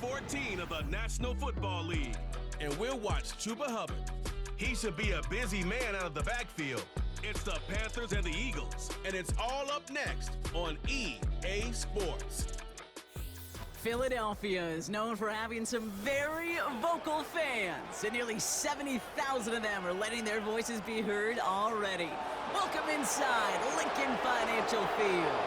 14 of the National Football League. And we'll watch Chuba Hubbard. He should be a busy man out of the backfield. It's the Panthers and the Eagles, and it's all up next on EA Sports. Philadelphia is known for having some very vocal fans, and nearly 70,000 of them are letting their voices be heard already. Welcome inside Lincoln Financial Field.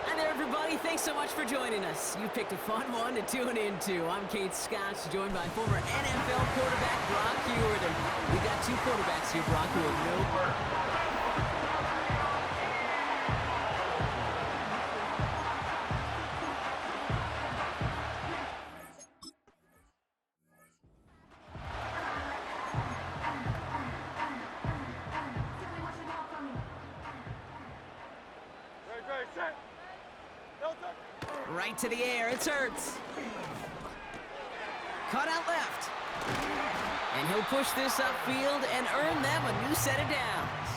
Hi there, everybody. Thanks so much for joining us. You picked a fun one to tune into. I'm Kate Scott, joined by former NFL quarterback Brock Huard. And we got two quarterbacks here, Brock, who have no work. Right to the air, it's Hurts. Cut out left. And he'll push this upfield and earn them a new set of downs.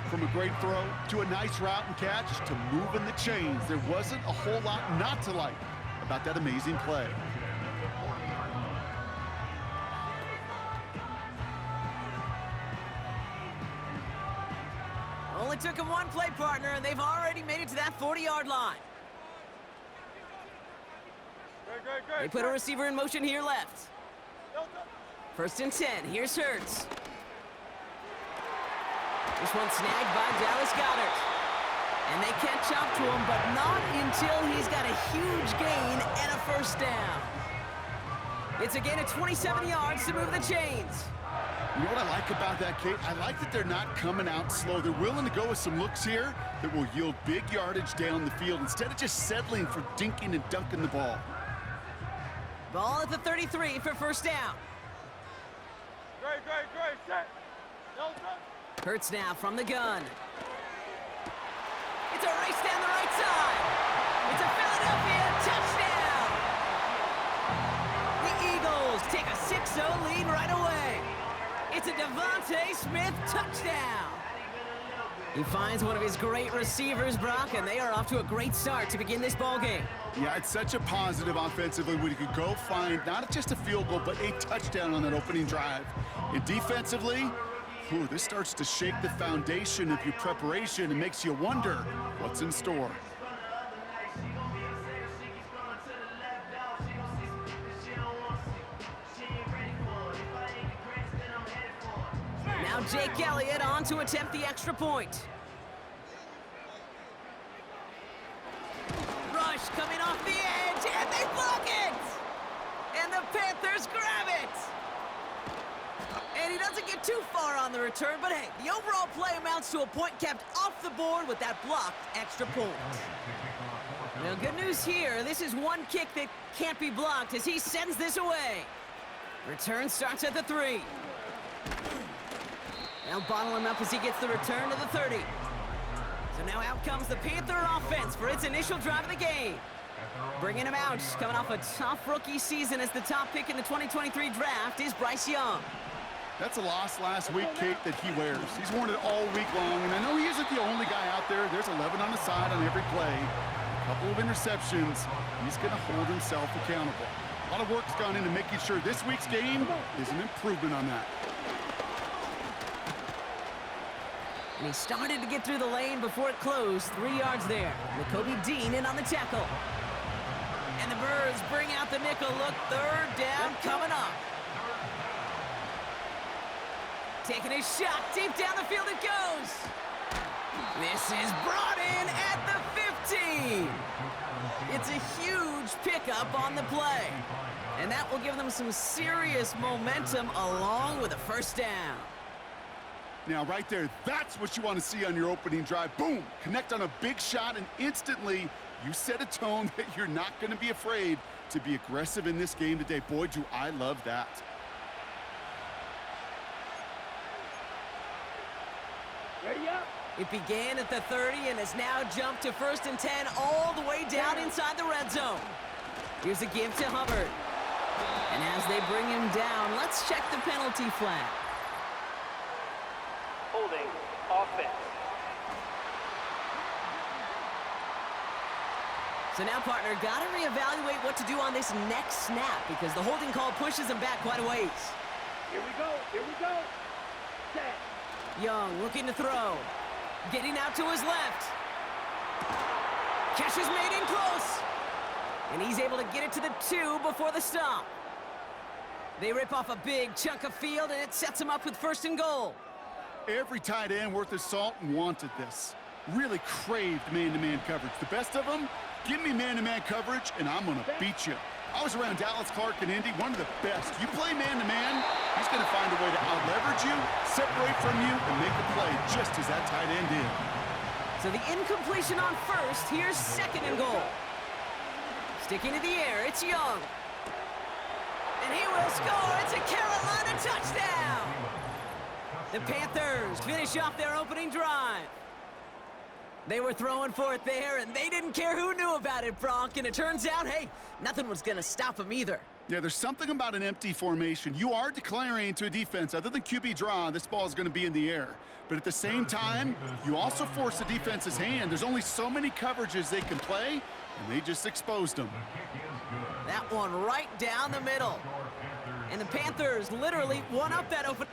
From a great throw to a nice route and catch to moving the chains, there wasn't a whole lot not to like about that amazing play. Only took him one play, partner, and they've already made it to that 40-yard line. They put a receiver in motion here left. First and 10. Here's Hurts. This one snagged by Dallas Goedert. And they catch up to him, but not until he's got a huge gain and a first down. It's a gain of 27 yards to move the chains. You know what I like about that, Kate? I like that they're not coming out slow. They're willing to go with some looks here that will yield big yardage down the field instead of just settling for dinking and dunking the ball. Ball at the 33 for first down. Great, set. Hurts now from the gun. It's a race down the right side. It's a Philadelphia touchdown. The Eagles take a 6-0 lead right away. It's a Devontae Smith touchdown. He finds one of his great receivers, Brock, and they are off to a great start to begin this ball game. Yeah, it's such a positive offensively when you could go find not just a field goal, but a touchdown on that opening drive. And defensively, this starts to shake the foundation of your preparation and makes you wonder what's in store. Now Jake Elliott on to attempt the extra point. Rush coming off the edge, and they block it! And the Panthers grab it! And he doesn't get too far on the return, but hey, the overall play amounts to a point kept off the board with that blocked extra point. Now, good news here. This is one kick that can't be blocked as he sends this away. Return starts at the 3. Now bottle him up as he gets the return to the 30. So now out comes the Panther offense for its initial drive of the game. Bringing him out, coming off a tough rookie season as the top pick in the 2023 draft is Bryce Young. That's a loss last week, Kate, that he wears. He's worn it all week long, and I know he isn't the only guy out there. There's 11 on the side on every play. A couple of interceptions. He's going to hold himself accountable. A lot of work's gone into making sure this week's game is an improvement on that. And he started to get through the lane before it closed. 3 yards there. Nakobe Dean in on the tackle. And the Birds bring out the nickel look. Third down coming up. Taking a shot deep down the field it goes. This is brought in at the 15. It's a huge pickup on the play. And that will give them some serious momentum along with a first down. Now, right there, that's what you want to see on your opening drive. Boom! Connect on a big shot, and instantly you set a tone that you're not going to be afraid to be aggressive in this game today. Boy, do I love that. It began at the 30 and has now jumped to 1st and 10 all the way down inside the red zone. Here's a give to Hubbard. And as they bring him down, let's check the penalty flag. Holding offense. So now, partner, got to reevaluate what to do on this next snap because the holding call pushes him back quite a ways. Here we go. Here we go. Set. Young looking to throw. Getting out to his left. Catch is made in close. And he's able to get it to the 2 before the stop. They rip off a big chunk of field, and it sets him up with 1st and goal. Every tight end worth his salt wanted this. Really craved man-to-man coverage. The best of them, give me man-to-man coverage, and I'm going to beat you. I was around Dallas Clark and Indy, one of the best. You play man-to-man, he's going to find a way to out-leverage you, separate from you, and make a play just as that tight end did. So the incompletion on 1st, here's 2nd and goal. Sticking to the air, it's Young. And he will score. It's a Carolina touchdown. The Panthers finish off their opening drive. They were throwing for it there, and they didn't care who knew about it, Bronk. And it turns out, hey, nothing was going to stop them either. Yeah, there's something about an empty formation. You are declaring to a defense, other than QB draw, this ball is going to be in the air. But at the same time, you also force the defense's hand. There's only so many coverages they can play, and they just exposed them. That one right down the middle. And the Panthers literally won up that open.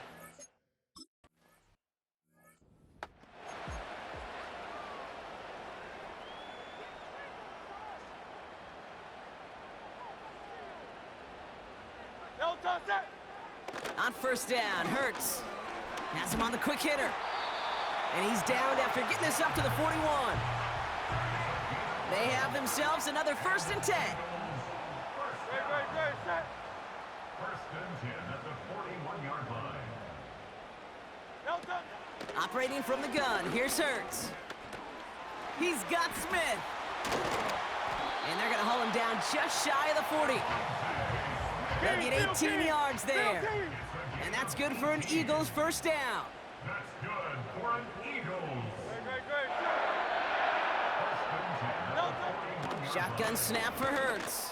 No touch that. On 1st down, Hurts has him on the quick hitter. And he's downed after getting this up to the 41. They have themselves another 1st and 10. Great, set. 1st and 10 at the 41-yard line. No touch. Operating from the gun, here's Hurts. He's got Smith. And they're going to haul him down just shy of the 40. They'll get 18 yards there. And that's good for an Eagles 1st down. That's good for an Eagles. Great. No touch. Shotgun snap for Hurts.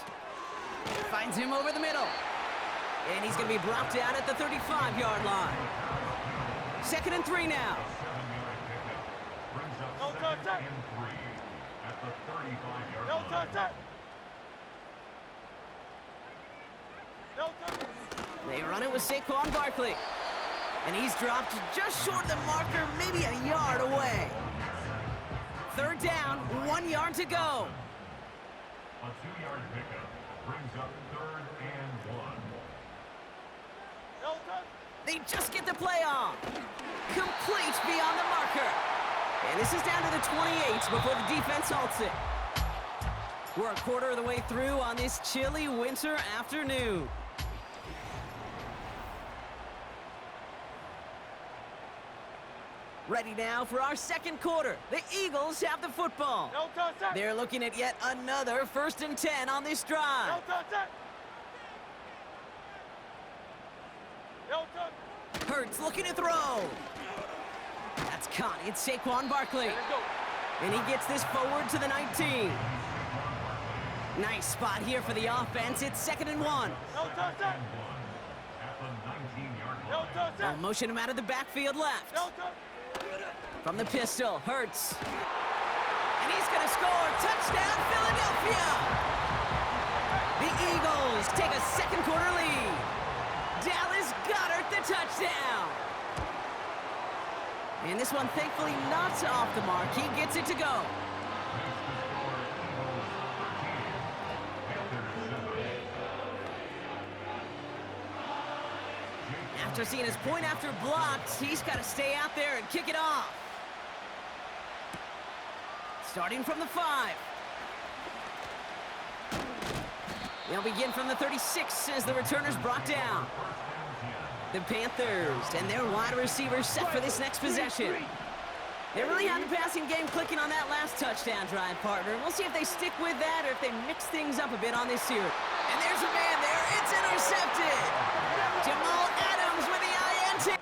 Finds him over the middle. And he's going to be brought down at the 35-yard line. 2nd and 3 now. No touch that. At the 35-yard No line. touch that. No touch. They run it with Saquon Barkley. And he's dropped just short of the marker, maybe a yard away. 3rd down, 1 yard to go. A 2-yard pickup brings up 3rd and 1. No touch. They just get the play off. Complete beyond the marker. And this is down to the 28 before the defense halts it. We're a quarter of the way through on this chilly winter afternoon. Ready now for our 2nd quarter. The Eagles have the football. No touch that. They're looking at yet another 1st and 10 on this drive. No touch that. No touch. Hurts looking to throw. That's caught. It's Saquon Barkley. Let's go. And he gets this forward to the 19. Nice spot here for the offense. It's 2nd and 1. No touch that. At the 19-yard line. No touch They'll that. motion him out of the backfield left. No touch. From the pistol, Hurts. And he's going to score. Touchdown, Philadelphia! The Eagles take a 2nd quarter lead. Dallas Goedert the touchdown. And this one, thankfully, not off the mark. He gets it to go. After seeing his point after blocked, he's got to stay out there and kick it off. Starting from the 5. They'll begin from the 36 as the returner's brought down. The Panthers and their wide receivers set for this next possession. They really had the passing game clicking on that last touchdown drive, partner. We'll see if they stick with that or if they mix things up a bit on this series. And there's a man there. It's intercepted. Jamal Adams with the INT.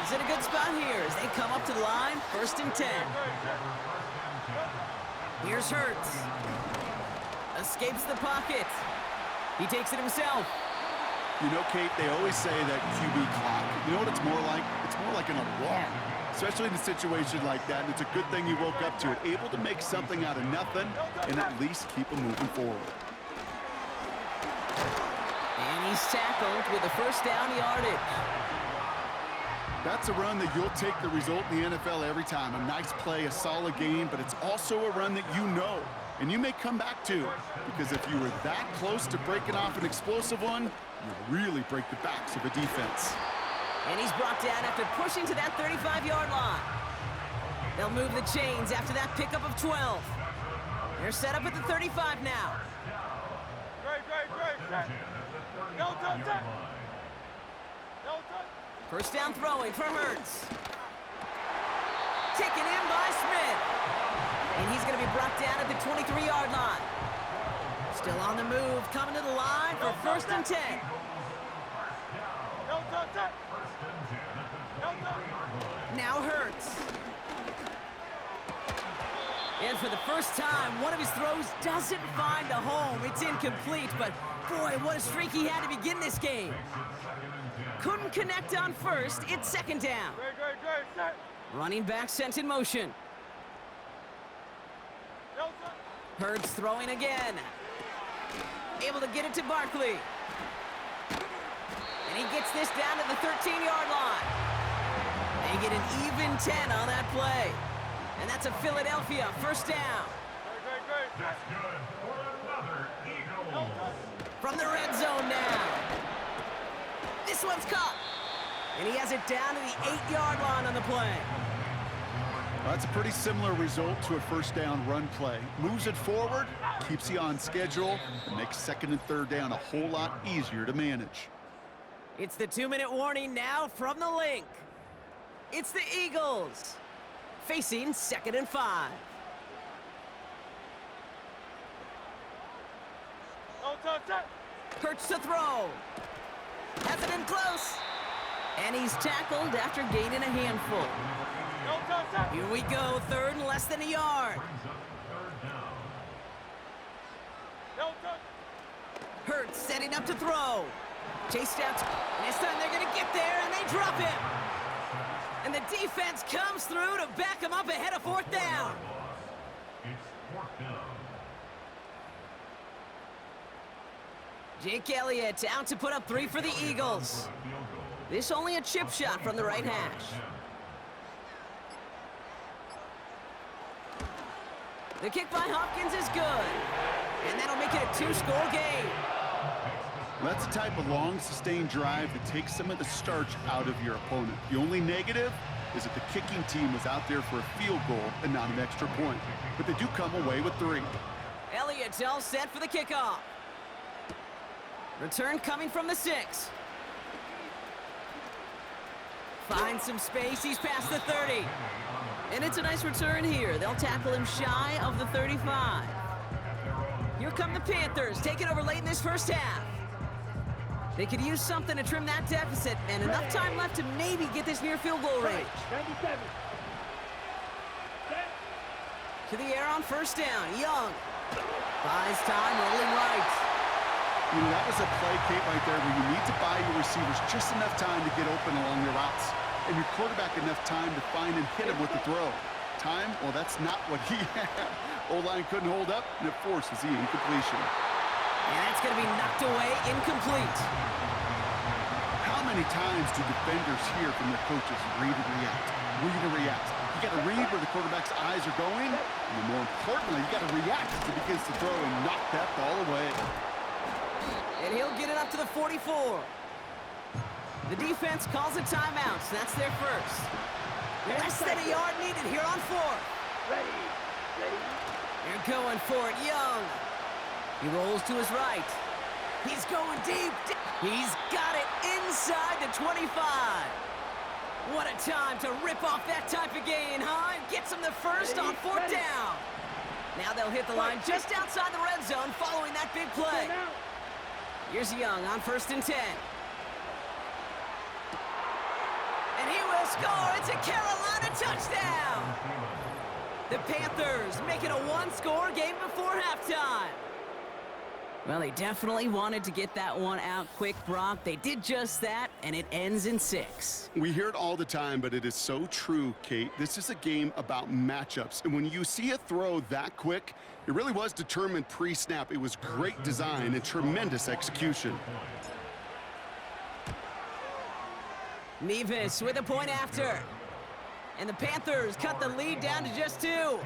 Eagles in a good spot here as they come up to the line, 1st and 10. Here's Hurts. Escapes the pocket. He takes it himself. You know, Kate, they always say that QB clock. You know what it's more like? It's more like an alarm, especially in a situation like that. And it's a good thing you woke up to it, able to make something out of nothing and at least keep them moving forward. And he's tackled with a 1st down yardage. That's a run that you'll take the result in the NFL every time. A nice play, a solid game, but it's also a run that you know and you may come back to, because if you were that close to breaking off an explosive one, you really break the backs of a defense. And he's brought down after pushing to that 35-yard line. They'll move the chains after that pickup of 12. They're set up at the 35 now. First down throwing for Hurts. Taken in by Smith. And he's going to be brought down at the 23-yard line. Still on the move, coming to the line for 1st and 10. Now Hurts. And for the first time, one of his throws doesn't find a home. It's incomplete, but boy, what a streak he had to begin this game. Couldn't connect on 1st, it's 2nd down. Running back sent in motion. Hurts throwing again. Able to get it to Barkley. And he gets this down to the 13-yard line. They get an even 10 on that play. And that's a Philadelphia 1st down. That's good for another Eagles. From the red zone now. This one's caught. And he has it down to the 8-yard line on the play. That's a pretty similar result to a 1st down run play. Moves it forward, keeps you on schedule, and makes 2nd and 3rd down a whole lot easier to manage. It's the 2-minute warning now from the link. It's the Eagles facing 2nd and 5. Hurts to throw. Has it in close. And he's tackled after gaining a handful. Here we go, 3rd and less than a yard. Hurts setting up to throw. Chased out, and this time they're gonna get there, and they drop him. And the defense comes through to back him up ahead of 4th down. It's 4th down. Jake Elliott out to put up 3 for the Eagles. This only a chip shot from the right hash. The kick by Hopkins is good. And that'll make it a 2-score game. That's the type of long, sustained drive that takes some of the starch out of your opponent. The only negative is that the kicking team was out there for a field goal and not an extra point. But they do come away with 3. Elliott's all set for the kickoff. Return coming from the 6. Finds some space, he's past the 30. And it's a nice return here. They'll tackle him shy of the 35. Here come the Panthers, taking over late in this 1st half. They could use something to trim that deficit, and enough time left to maybe get this near field goal range. 97. To the air on 1st down, Young. Buys time, rolling right. You know, that was a play, Kate, right there where you need to buy your receivers just enough time to get open along their routes. And your quarterback enough time to find and hit him with the throw. Time? Well, that's not what he had. O-line couldn't hold up, and it forces the incompletion. And that's going to be knocked away, incomplete. How many times do defenders hear from their coaches, read and react, read and react? You got to read where the quarterback's eyes are going, and more importantly, you got to react as he begins to throw and knock that ball away. And he'll get it up to the 44. The defense calls a timeout, so that's their 1st. Less than a yard needed here on 4th. Ready. They're going for it, Young. He rolls to his right. He's going deep. He's got it inside the 25. What a time to rip off that type of gain, huh? And gets him the 1st on 4th down. Now they'll hit the line just outside the red zone following that big play. Here's Young on 1st and 10. And he will score. It's a Carolina touchdown. The Panthers make it a one-score game before halftime. Well, they definitely wanted to get that one out quick, Brock. They did just that, and it ends in 6. We hear it all the time, but it is so true, Kate. This is a game about matchups. And when you see a throw that quick, it really was determined pre-snap. It was great design and tremendous execution. Nevis with a point after. And the Panthers cut the lead down to just 2.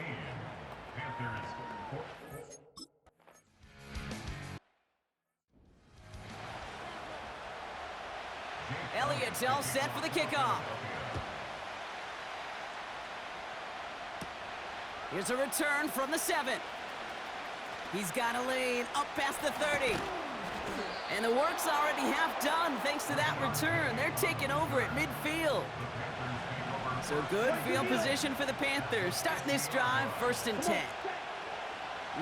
Elliott's all set for the kickoff. Here's a return from the 7. He's got a lane up past the 30. And the work's already half done thanks to that return. They're taking over at midfield. So good field position for the Panthers. Starting this drive, 1st and 10.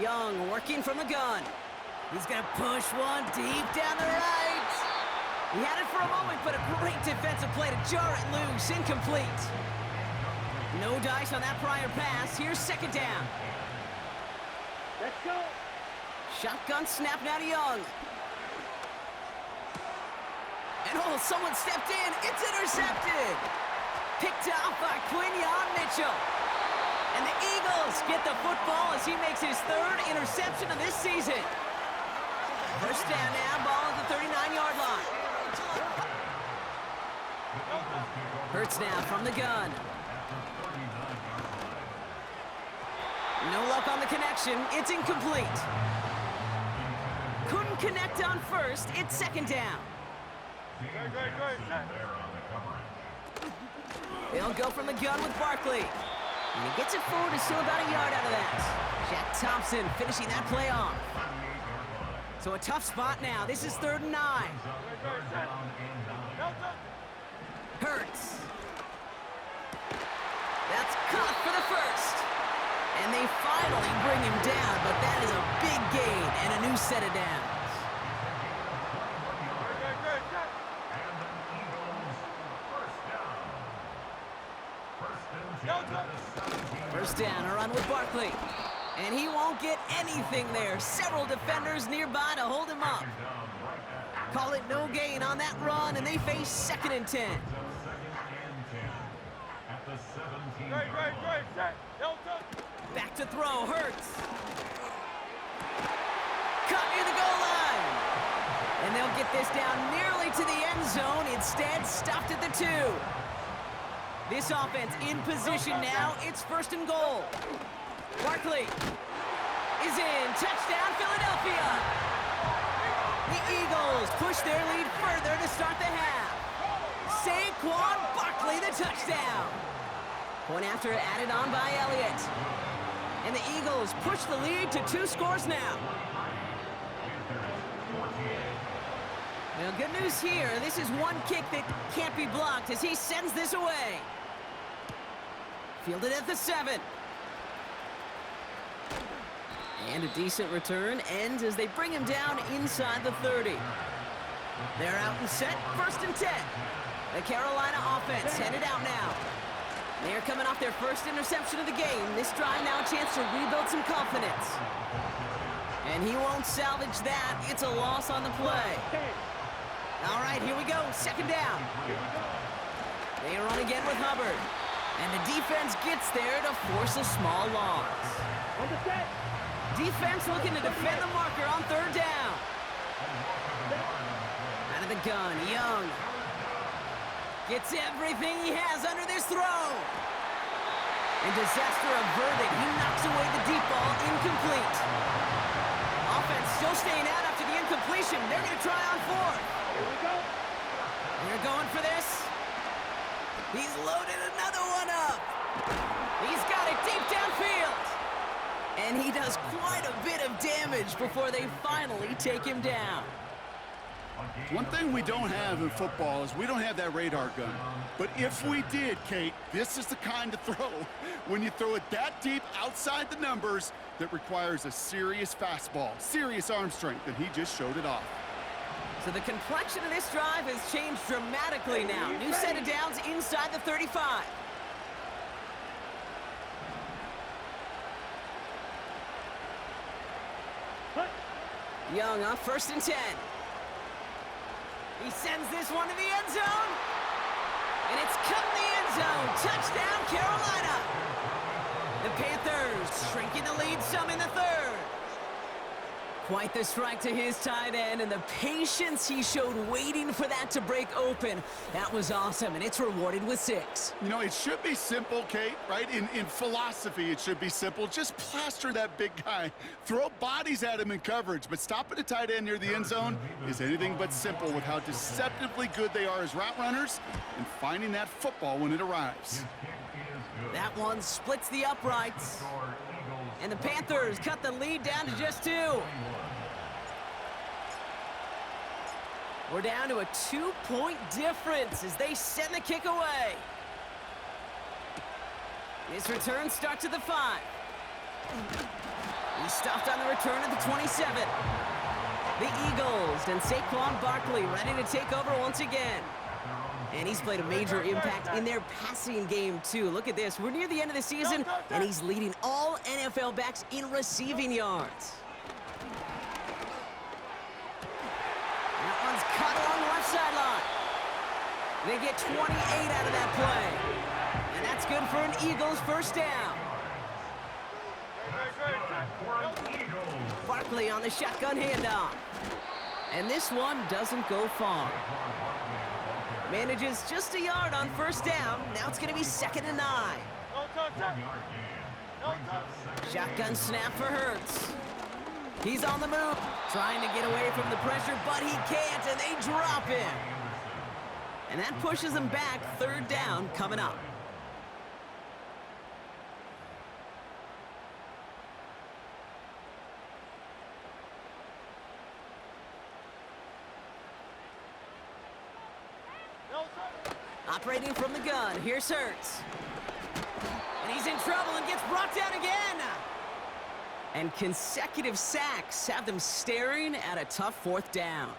Young working from the gun. He's going to push one deep down the right. He had it for a moment, but a great defensive play to jar it loose. Incomplete. No dice on that prior pass. Here's 2nd down. Let's go. Shotgun snap now to Young. And oh, someone stepped in. It's intercepted. Picked off by Quinyon Mitchell. And the Eagles get the football as he makes his 3rd interception of this season. 1st down now, ball at the 39-yard line. Hurts now from the gun. No luck on the connection. It's incomplete. Couldn't connect on 1st. It's 2nd down. They'll go from the gun with Barkley. And he gets it forward to still about a yard out of that. Jack Thompson finishing that play off. So a tough spot now. This is 3rd and 9. Hurts. That's caught for the 1st. And they finally bring him down, but that is a big gain and a new set of downs. First down, a run with Barkley. And he won't get anything there. Several defenders nearby to hold him up. Call it no gain on that run, and they face 2nd and 10. Back to throw, Hurts. Cut near the goal line. And they'll get this down nearly to the end zone. Instead, stopped at the 2. This offense in position now. It's 1st and goal. Barkley is in. Touchdown, Philadelphia. The Eagles push their lead further to start the half. Saquon Barkley, the touchdown. Point after added on by Elliott. And the Eagles push the lead to 2 scores now. Well, good news here. This is one kick that can't be blocked as he sends this away. Fielded at the 7. And a decent return ends as they bring him down inside the 30. They're out and set, 1st and 10. The Carolina offense headed out now. They're coming off their 1st interception of the game. This drive now a chance to rebuild some confidence. And he won't salvage that. It's a loss on the play. All right, here we go. 2nd down. They run again with Hubbard. And the defense gets there to force a small loss. On the set. Defense looking to defend the marker on 3rd down. Out of the gun, Young. Gets everything he has under this throw. And disaster averted. He knocks away the deep ball, incomplete. Offense still staying out after the incompletion. They're going to try on 4th. Here we go. They're going for this. He's loaded another one up. He's got it deep downfield. And he does quite a bit of damage before they finally take him down. One thing we don't have in football is we don't have that radar gun. But if we did, Kate, this is the kind of throw, when you throw it that deep outside the numbers, that requires a serious fastball, serious arm strength, and he just showed it off. So the complexion of this drive has changed dramatically now. New set of downs inside the 35. Young up 1st and 10. He sends this one to the end zone. And it's cut in the end zone. Touchdown, Carolina. The Panthers shrinking the lead some in the 3rd. Quite the strike to his tight end, and the patience he showed waiting for that to break open. That was awesome, and it's rewarded with 6. You know, it should be simple, Kate, right? In philosophy, it should be simple. Just plaster that big guy. Throw bodies at him in coverage, but stopping a tight end near the end zone is anything but simple with how deceptively good they are as route runners and finding that football when it arrives. That one splits the uprights. And the Panthers cut the lead down to just 2. We're down to a 2-point difference as they send the kick away. His return starts at the 5. He stopped on the return at the 27. The Eagles and Saquon Barkley ready to take over once again. And he's played a major impact in their passing game, too. Look at this. We're near the end of the season, and he's leading all NFL backs in receiving yards. That one's cut along the left sideline. They get 28 out of that play. And that's good for an Eagles 1st down. Barkley on the shotgun handoff. And this one doesn't go far. Manages just a yard on 1st down. Now it's going to be 2nd and 9. Shotgun snap for Hurts. He's on the move, trying to get away from the pressure, but he can't, and they drop him. And that pushes him back. 3rd down coming up. Operating from the gun, here's Hurts. And he's in trouble and gets brought down again. And consecutive sacks have them staring at a tough 4th down.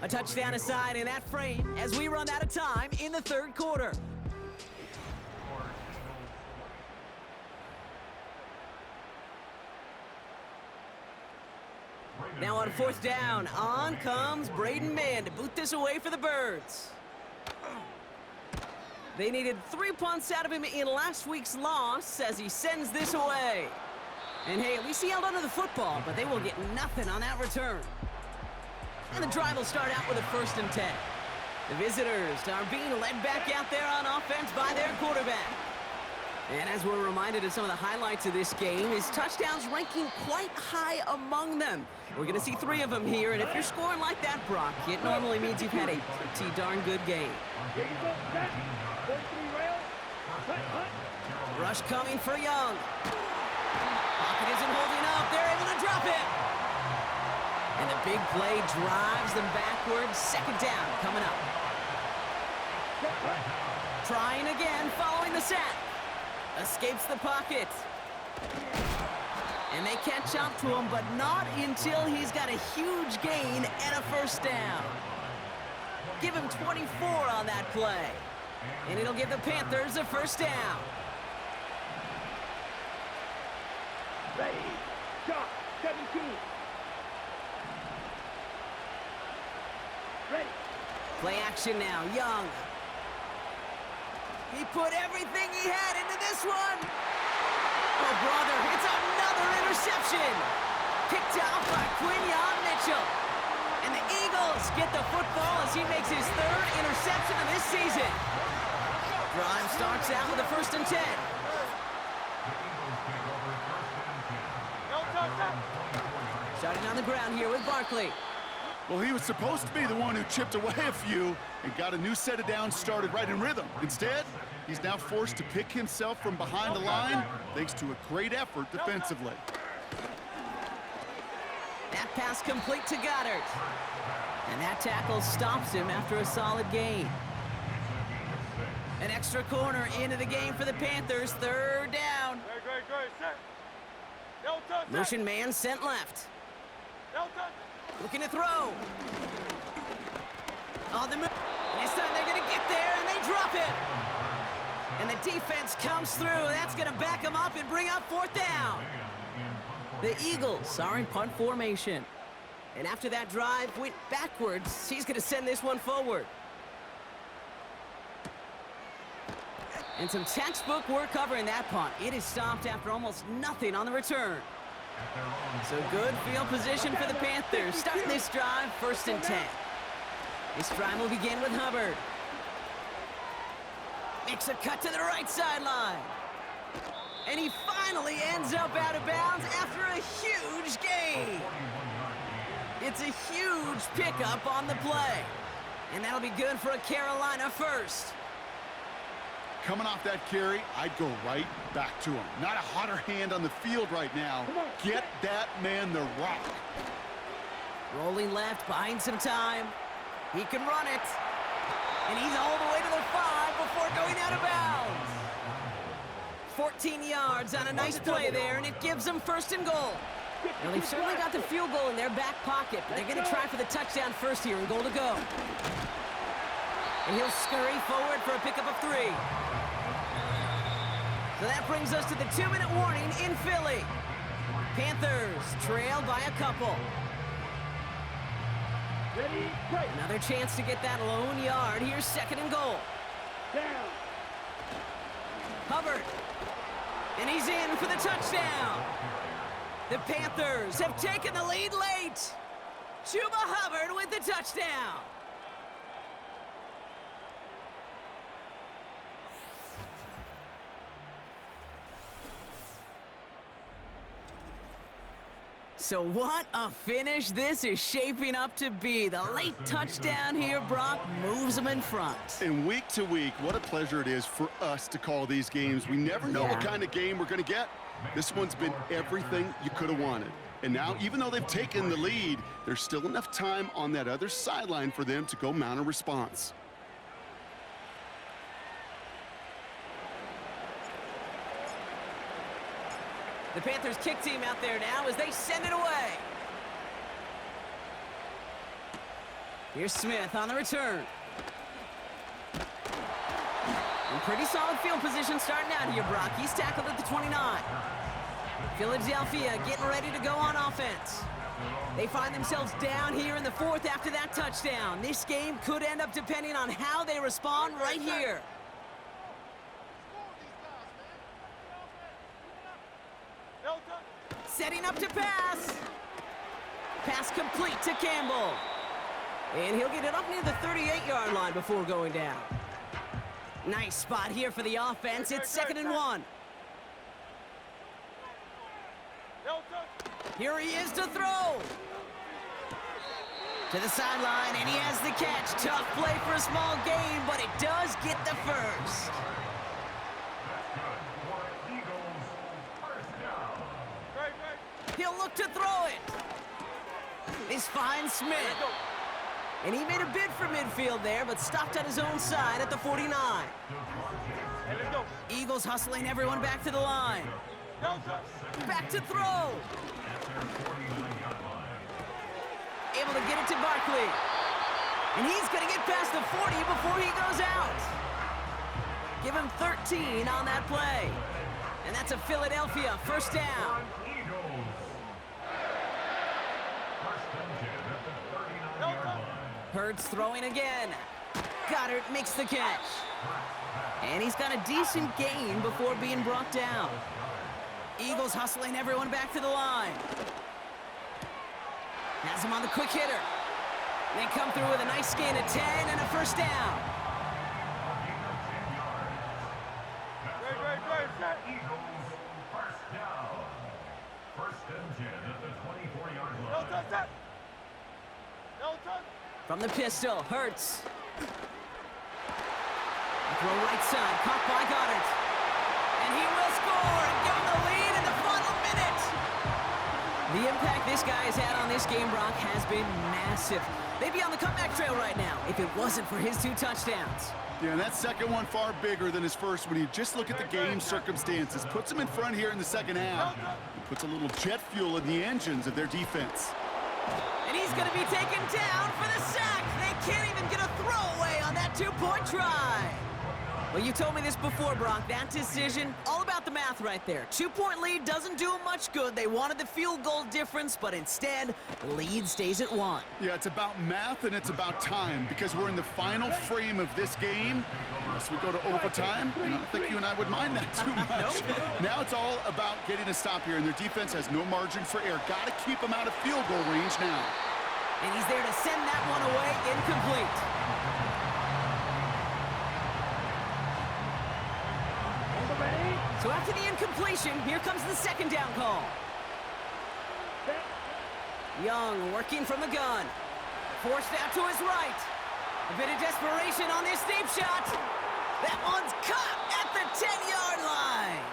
A touchdown aside in that frame as we run out of time in the 3rd quarter. Now on 4th down, on comes Braden Mann to boot this away for the Birds. They needed 3 punts out of him in last week's loss as he sends this away. And hey, at least he held onto the football, but they will get nothing on that return. And the drive will start out with a 1st and 10. The visitors are being led back out there on offense by their quarterback. And as we're reminded of some of the highlights of this game, his touchdowns ranking quite high among them. We're going to see 3 of them here, and if you're scoring like that, Brock, it normally means you've had a pretty darn good game. Rush coming for Young. Pocket isn't holding up. They're able to drop it. And the big play drives them backwards. 2nd down coming up. Trying again following the sack. Escapes the pocket. And they catch up to him, but not until he's got a huge gain and a 1st down. Give him 24 on that play. And it'll give the Panthers a 1st down. Ready, shot, 17. Ready. Play action now, Young. He put everything he had into this one. Oh, brother, it's another interception. Picked out by Quinyon Mitchell. And the Eagles get the football as he makes his 3rd interception of this season. Drive starts out with a 1st and 10. Starting on the ground here with Barkley. Well, he was supposed to be the one who chipped away a few and got a new set of downs started right in rhythm. Instead, he's now forced to pick himself from behind the line thanks to a great effort defensively. That pass complete to Goddard. And that tackle stops him after a solid gain. An extra corner into the game for the Panthers. 3rd down. Motion man sent left. Looking to throw. On the move. And this time they're going to get there, and they drop it. And the defense comes through. That's going to back them up and bring up fourth down. The Eagles are in punt formation. And after that drive went backwards, he's going to send this one forward. And some textbook work covering that punt. It is stopped after almost nothing on the return. So good field position for the Panthers. Starting this drive, 1st and 10. This drive will begin with Hubbard. Makes a cut to the right sideline. And he finally ends up out of bounds after a huge gain. It's a huge pickup on the play. And that'll be good for a Carolina first. Coming off that carry, I'd go right back to him. Not a hotter hand on the field right now. Get that man the rock. Rolling left, buying some time. He can run it. And he's all the way to the 5 before going out of bounds. 14 yards on a nice play there, and it gives them 1st and goal. Now, they've certainly got the field goal in their back pocket, but they're going to try for the touchdown first here and goal to go. And he'll scurry forward for a pickup of 3. So that brings us to the 2-minute warning in Philly. Panthers trail by a couple. Another chance to get that lone yard. Here's 2nd and goal. Down. Hubbard. And he's in for the touchdown. The Panthers have taken the lead late. Chuba Hubbard with the touchdown. So what a finish this is shaping up to be. The late touchdown here, Brock, moves them in front. And week to week, what a pleasure it is for us to call these games. We never know what kind of game we're going to get. This one's been everything you could have wanted. And now, even though they've taken the lead, there's still enough time on that other sideline for them to go mount a response. The Panthers kick team out there now as they send it away. Here's Smith on the return. And pretty solid field position starting out here, Brock. He's tackled at the 29. Philadelphia getting ready to go on offense. They find themselves down here in the 4th after that touchdown. This game could end up depending on how they respond right here. Setting up to pass. Pass complete to Campbell. And he'll get it up near the 38-yard line before going down. Nice spot here for the offense. It's 2nd and 1. Here he is to throw. To the sideline, and he has the catch. Tough play for a small gain, but it does get the first. He'll look to throw it. This finds Smith. And he made a bid for midfield there, but stopped on his own side at the 49. Eagles hustling everyone back to the line. Back to throw. Able to get it to Barkley. And he's going to get past the 40 before he goes out. Give him 13 on that play. And that's a Philadelphia 1st down. Hurts throwing again. Goddard makes the catch. And he's got a decent gain before being brought down. Eagles hustling everyone back to the line. Has him on the quick hitter. They come through with a nice gain of 10 and a 1st down. Eagles, 1st down. 1st and 10 at the 24-yard line. From the pistol, Hurts. Throw right side, caught by Goddard. And he will score and give him the lead in the final minute. The impact this guy has had on this game, Brock, has been massive. They'd be on the comeback trail right now if it wasn't for his 2 touchdowns. Yeah, and that second one far bigger than his first when you just look at the game circumstances. Puts him in front here in the second half. It puts a little jet fuel in the engines of their defense. And he's going to be taken down for the sack. They can't even get a throwaway on that 2-point try. Well, you told me this before, Brock. That decision, all about the math right there. 2-point lead doesn't do them much good. They wanted the field goal difference, but instead, the lead stays at 1. Yeah, it's about math and it's about time because we're in the final frame of this game. Unless we go to overtime, I don't think you and I would mind that too much. Now it's all about getting a stop here, and their defense has no margin for error. Got to keep them out of field goal range now. And he's there to send that one away incomplete. So after the incompletion, here comes the second down call. Young working from the gun. Forced out to his right. A bit of desperation on this deep shot. That one's caught at the 10-yard line.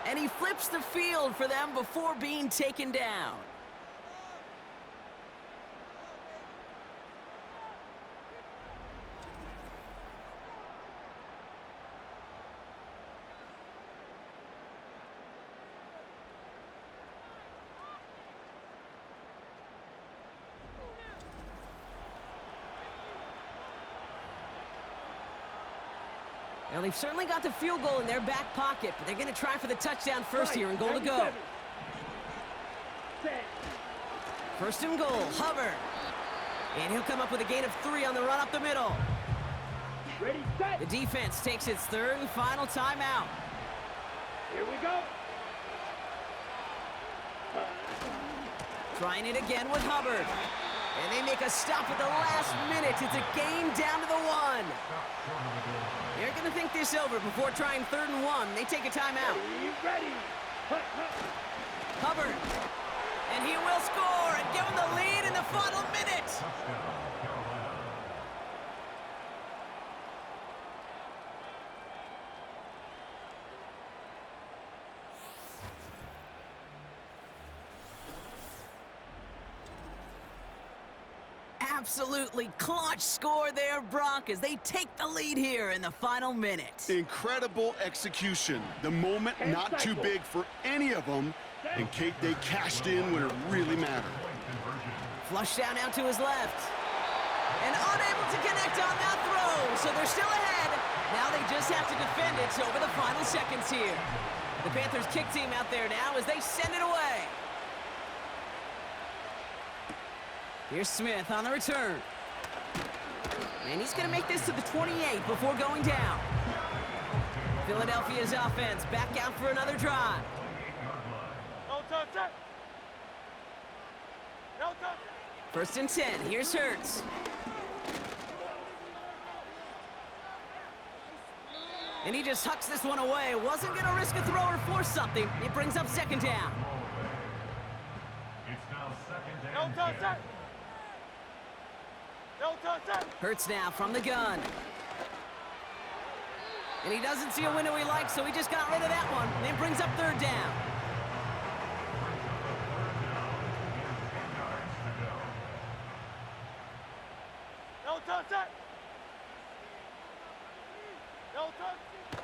And he flips the field for them before being taken down. Well, they've certainly got the field goal in their back pocket, but they're going to try for the touchdown first here and goal to go. First and goal, Hubbard. And he'll come up with a gain of 3 on the run up the middle. Ready, set. The defense takes its third and final timeout. Here we go. Trying it again with Hubbard. And they make a stop at the last minute. It's a gain down to the 1. They're going to think this over before trying 3rd and 1. They take a timeout. Ready. Hubbard. And he will score and give them the lead in the final minute. Absolutely clutch score there, Brock, as they take the lead here in the final minute. Incredible execution. The moment not too big for any of them. And Kate, they cashed in when it really mattered. Flush down out to his left. And unable to connect on that throw, so they're still ahead. Now they just have to defend it over the final seconds here. The Panthers kick team out there now as they send it away. Here's Smith on the return. And he's going to make this to the 28 before going down. Philadelphia's offense back out for another drive. First and 10. Here's Hurts. And he just hucks this one away. Wasn't going to risk a throw or force something. It brings up second down. It's now second and 10. Hurts now from the gun. And he doesn't see a window he likes, so he just got rid of that one. And it brings up third down.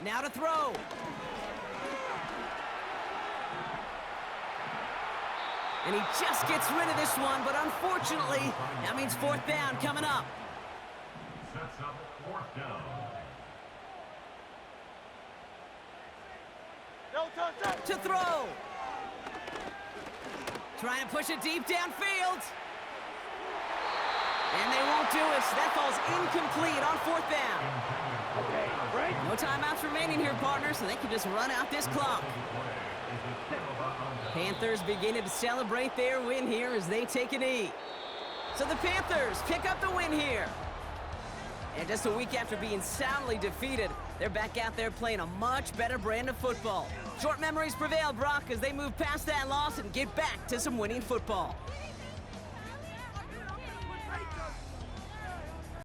Now to throw. And he just gets rid of this one, but unfortunately, that means 4th down coming up. Sets up 4th down. To throw. Trying to push it deep downfield. And they won't do it. That falls incomplete on 4th down. Okay, right. No timeouts remaining here, partners, so they can just run out this clock. Panthers beginning to celebrate their win here as they take a knee. So the Panthers pick up the win here. And just a week after being soundly defeated, they're back out there playing a much better brand of football. Short memories prevail, Brock, as they move past that loss and get back to some winning football.